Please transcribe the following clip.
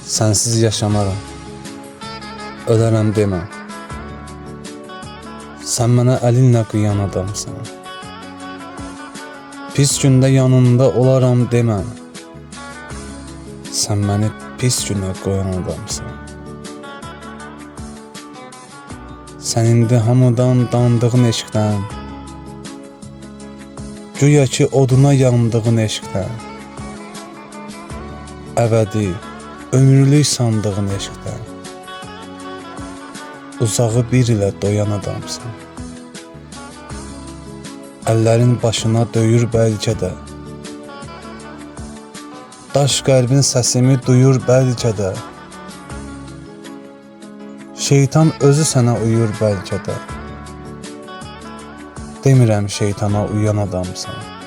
Sensiz yaşamaram, ölərəm demə. Sən mənə əlinlə qıyan adamsan. Pis gündə yanında olaram demə. Sən məni pis günə qoyan adamsan. Sən indi hamıdan dandığın eşqdən, güya ki oduna yandığın eşqdən, əbədi, ömürlük sandığın eşqdən, uzağı bir ilə doyan adamsan. Əllərin başına döyür bəlkə də, daş qəlbin səsimi duyur bəlkə də, şeytan özü sənə uyur bəlkə də. Demirəm şeytana uyan adamsan.